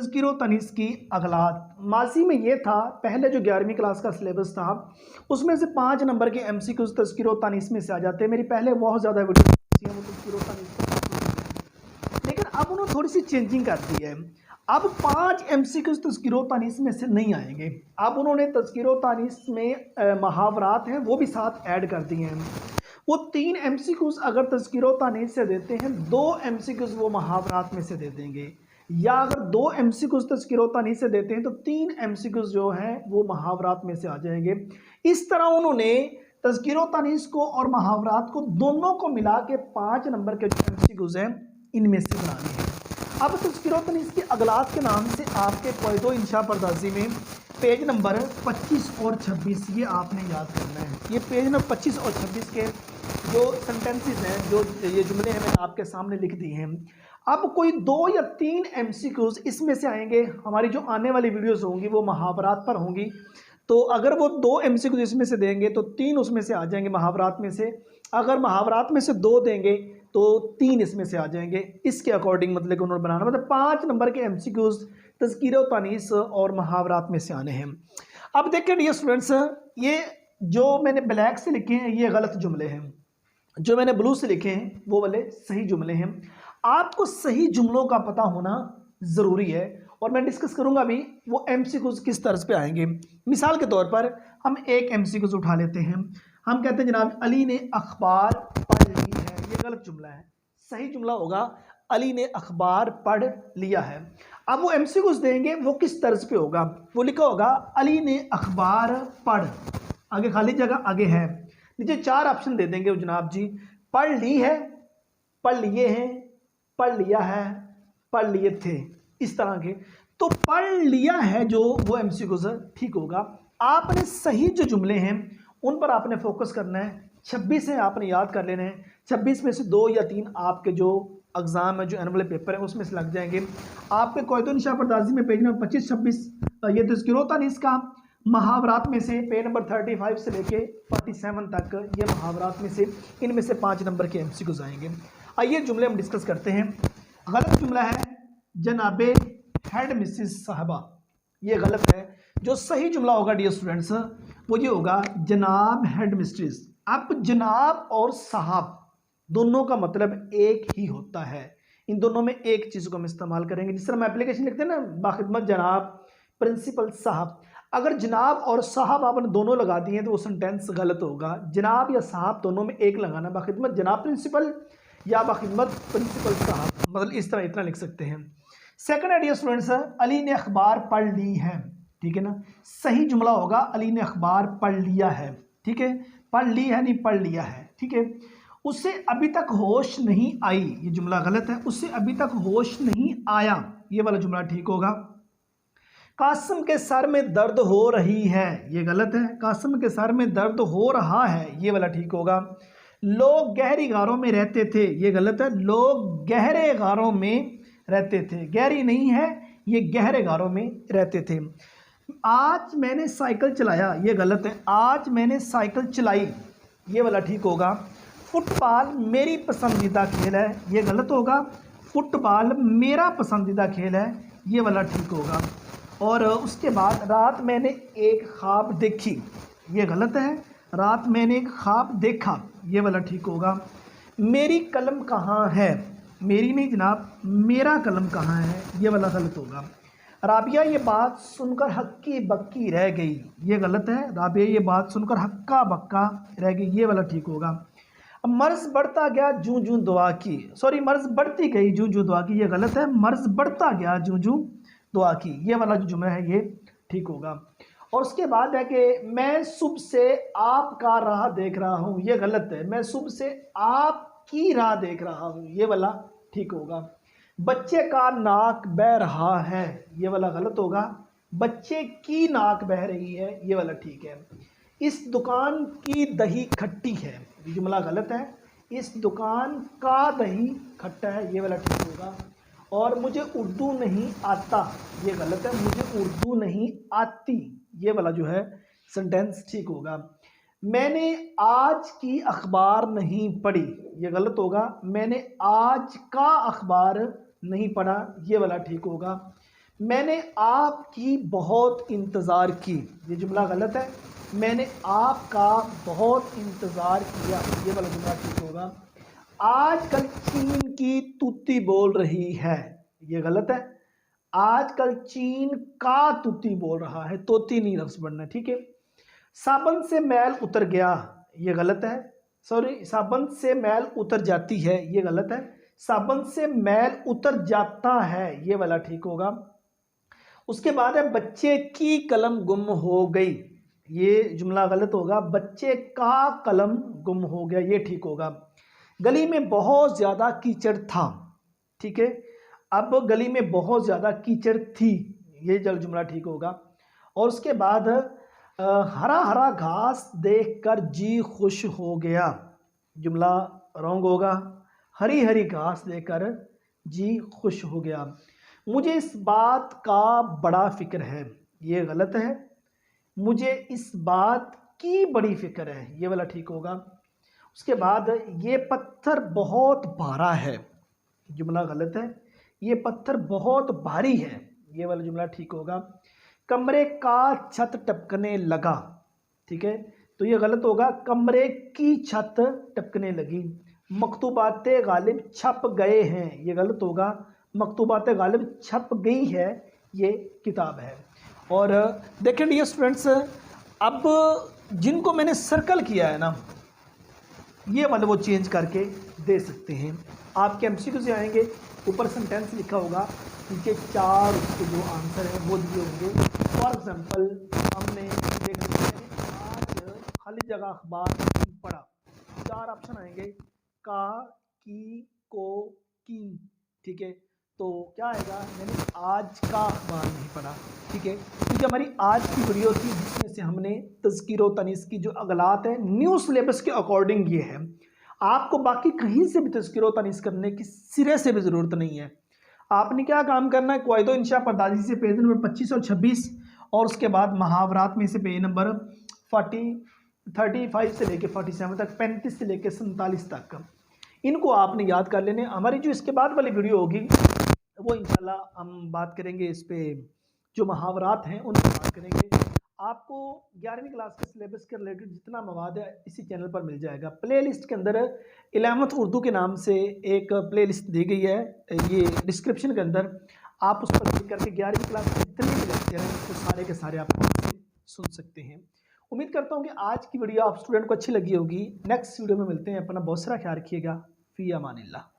तज़किर व तनीस की अगलात। माजी में ये था, पहले जो 11वीं क्लास का सिलेबस था उसमें से 5 नंबर के MCQs तज़किर व तनीस में से आ जाते हैं। मेरी पहले बहुत ज़्यादा वीडियो वो तज़किर व तनीस पर, लेकिन अब उन्होंने थोड़ी सी चेंजिंग कर दी है। अब 5 MCQs तज़किर व तनीस में से नहीं आएंगे। अब उन्होंने तज़किर व तनीस में मुहावरात हैं वो भी साथ ऐड कर दिए हैं। वो 3 MCQs अगर तज़किर व तनीस से देते हैं, 2 MCQs वो मुहावरात में से दे देंगे, या अगर 2 MCQs तज़किर व तनीस से देते हैं तो 3 MCQs जो हैं वो मुहावरात में से आ जाएंगे। इस तरह उन्होंने तज़किर व तनीस को और मुहावरात को दोनों को मिला के 5 नंबर के जो MCQs हैं इनमें से बनाने हैं। अब तज़किर व तनीस की अगलात के नाम से आपके क़वाइद इंशा परदाज़ी में पेज नंबर 25 और 26 ये आपने याद करना है। ये पेज नंबर 25 और 26 के जो सेंटेंसेस हैं, जो ये जुमले हैं, मैंने आपके सामने लिख दिए हैं। अब कोई 2 या 3 MCQs इसमें से आएंगे। हमारी जो आने वाली वीडियोस होंगी वो मुहावरात पर होंगी, तो अगर वो 2 MCQs इसमें से देंगे तो 3 उसमें से आ जाएंगे मुहावरात में से। अगर मुहावरात में से 2 देंगे तो 3 इसमें से आ जाएंगे। इसके अकॉर्डिंग मतलब कि उन्होंने बनाना, मतलब 5 नंबर के MCQs तज़किर व तनीस और मुहावरात में से आने हैं। अब देखिए डियर स्टूडेंट्स, ये जो मैंने ब्लैक से लिखे हैं ये गलत जुमले हैं, जो मैंने ब्लू से लिखे हैं वो वाले सही जुमले हैं। आपको सही जुमलों का पता होना ज़रूरी है और मैं डिस्कस करूंगा अभी वो MCQs किस तरह पे आएंगे। मिसाल के तौर पर हम एक MCQs उठा लेते हैं। हम कहते हैं जनाब अली ने अखबार पढ़ ली है, ये गलत जुमला है। सही जुमला होगा अली ने अखबार पढ़ लिया है। अब वो MCQs देंगे वो किस तर्ज पे होगा, वो लिखा होगा अली ने अखबार पढ़, आगे खाली जगह आगे है, नीचे 4 ऑप्शन दे देंगे जनाब जी, पढ़ ली है, पढ़ लिए हैं, पढ़ लिया है, पढ़ लिए थे, इस तरह के। तो पढ़ लिया है जो वो MCQs ठीक होगा। आपने सही जो जुमले हैं उन पर आपने फोकस करना है। 26 है आपने याद कर लेना है। 26 में से 2 या 3 आपके जो एग्जाम है, जो एनुअल पेपर है उसमें से लग जाएंगे। आपके क़वाइद इंशा परदाज़ी में पेज नंबर 25-26 ये तज़किर व तनीस का, मुहावरात में से पेज नंबर 35 से लेके 47 तक ये मुहावरात में से, इनमें से 5 नंबर के MCQs आएंगे। आइए जुमले हम डिस्कस करते हैं। गलत जुमला है जनाबे हेड मिसिस साहबा, ये गलत है। जो सही जुमला होगा डियर स्टूडेंट्स वो ये होगा जनाब हेड मिस्ट्रेस। अब जनाब और साहब दोनों का मतलब एक ही होता है, इन दोनों में एक चीज़ को हम इस्तेमाल करेंगे। जिस तरह हम एप्लीकेशन लिखते हैं ना, बाखिदमत जनाब प्रिंसिपल साहब, अगर जनाब और साहब आपने दोनों लगा दिए हैं तो वो सेंटेंस गलत होगा। जनाब या साहब दोनों में एक लगाना, बाखिदमत जनाब प्रिंसिपल या बाखिदमत प्रिंसिपल साहब, मतलब इस तरह इतना लिख सकते हैं। सेकंड आइडिया स्टूडेंट्स, अली ने अखबार पढ़ ली है, ठीक है ना। सही जुमला होगा अली ने अखबार पढ़ लिया है, ठीक है, पढ़ ली है नहीं पढ़ लिया है, ठीक है। उससे अभी तक होश नहीं आई, ये जुमला गलत है। उससे अभी तक होश नहीं आया, ये वाला जुमला ठीक होगा। कासिम के सर में दर्द हो रही है, ये गलत है। कासिम के सर में दर्द हो रहा है, ये वाला ठीक होगा। लोग गहरी गारों में रहते थे, ये गलत है। लोग गहरे गारों में रहते थे, गहरी नहीं है, ये गहरे गारों में रहते थे। आज मैंने साइकिल चलाया, ये गलत है। आज मैंने साइकिल चलाई, ये वाला ठीक होगा। फुटबॉल मेरी पसंदीदा खेल है, ये गलत होगा। फुटबॉल मेरा पसंदीदा खेल है, ये वाला ठीक होगा। और उसके बाद रात मैंने एक ख्वाब देखी, ये गलत है। रात मैंने एक ख्वाब देखा, ये वाला ठीक होगा। मेरी कलम कहाँ है, मेरी नहीं जनाब, मेरा कलम कहाँ है, ये वाला गलत होगा। राबिया ये बात सुनकर हक्की बक्की रह गई, ये गलत है। राबिया ये बात सुनकर हक्का बक्का रह गई, ये वाला ठीक होगा। मर्ज बढ़ता गया जूं जूं दुआ की, सॉरी मर्ज बढ़ती गई जूं जूं दुआ की, ये गलत है। मर्ज बढ़ता गया जूं जूं दुआ की, ये वाला जो जुमला है ये ठीक होगा। और उसके बाद है कि मैं सुबह से आपका राह देख रहा हूँ, ये गलत है। मैं सुबह से आपकी राह देख रहा हूँ, ये वाला ठीक होगा। बच्चे का नाक बह रहा है, ये वाला गलत होगा। बच्चे की नाक बह रही है, ये वाला ठीक है। इस दुकान की दही खट्टी है, ये जुमला गलत है। इस दुकान का दही खट्टा है, ये वाला ठीक होगा। और मुझे उर्दू नहीं आता, ये गलत है। मुझे उर्दू नहीं आती, ये वाला जो है सेंटेंस ठीक होगा। मैंने आज की अखबार नहीं पढ़ी, ये गलत होगा। मैंने आज का अखबार नहीं पढ़ा, ये वाला ठीक होगा। मैंने आपकी बहुत इंतज़ार की, ये जुमला गलत है। मैंने आपका बहुत इंतज़ार किया, ये वाला जुमला ठीक होगा। आजकल चीन की तूती बोल रही है, ये गलत है। आजकल चीन का तूती बोल रहा है, तोती नहीं लफ्ज़ बनना, ठीक है। साबन से मैल उतर गया, ये गलत है। सॉरी, साबन से मैल उतर जाती है, ये गलत है। साबन से मैल उतर जाता है, ये वाला ठीक होगा। उसके बाद है बच्चे की कलम गुम हो गई, ये जुमला गलत होगा। बच्चे का कलम गुम हो गया, ये ठीक होगा। गली में बहुत ज़्यादा कीचड़ था, ठीक है। अब गली में बहुत ज़्यादा कीचड़ थी, ये जल जुमला ठीक होगा। और उसके बाद हरा हरा घास देखकर जी खुश हो गया, जुमला रॉन्ग होगा। हरी हरी घास देखकर जी खुश हो गया। मुझे इस बात का बड़ा फिक्र है, ये गलत है। मुझे इस बात की बड़ी फिक्र है, ये वाला ठीक होगा। उसके बाद ये पत्थर बहुत भारा है, जुमला गलत है। ये पत्थर बहुत भारी है, ये वाला जुमला ठीक होगा। कमरे का छत टपकने लगा, ठीक है, तो ये गलत होगा। कमरे की छत टपकने लगी। मकतूबात गालिब छप गए हैं, ये गलत होगा। मकतूबात गालिब छप गई है, ये किताब है। और देखें डियर स्टूडेंट्स, अब जिनको मैंने सर्कल किया है ना, ये वाले वो चेंज करके दे सकते हैं। आपके एमसीक्यू से आएंगे, ऊपर सेंटेंस लिखा होगा, नीचे 4 उसके जो आंसर हैं वो दिए होंगे। फॉर एग्जांपल हमने देख सकते हैं आज खाली जगह अखबार नहीं पढ़ा, 4 ऑप्शन आएंगे, का, की, को, की, ठीक है। तो क्या आएगा, मैंने आज का अखबार नहीं पढ़ा, ठीक है। क्योंकि हमारी आज की वीडियो थी जिसमें से हमने तज़कीर व तनीस की जो अगलात है न्यू सिलेबस के अकॉर्डिंग ये है। आपको बाकी कहीं से भी तज़कीर व तनीस करने की सिरे से भी ज़रूरत नहीं है। आपने क्या काम करना है, क़वाइदो इंशा परदाजी से पेज नंबर 25 और 26, और उसके बाद मुहावरात में से पेज नंबर 35 से लेकर 47 तक, 35 से लेकर 47 तक, इनको आपने याद कर लेने। हमारी जो इसके बाद वाली वीडियो होगी वो इंशाल्लाह हम बात करेंगे इस पे, जो मुहावरात हैं उन पर बात करेंगे। आपको 11वीं क्लास के सिलेबस के रिलेटेड जितना मवाद है इसी चैनल पर मिल जाएगा। प्लेलिस्ट के अंदर 11th उर्दू के नाम से एक प्लेलिस्ट दी गई है, ये डिस्क्रिप्शन के अंदर, आप उस पर क्लिक करके 11वीं क्लास के जितने भी लेक्चर हैं तो सारे के सारे आप सुन सकते हैं। उम्मीद करता हूँ कि आज की वीडियो आप स्टूडेंट को अच्छी लगी होगी। नेक्स्ट वीडियो में मिलते हैं, अपना बहुत सारा ख्याल रखिएगा। फ़ी अमानिल्लाह।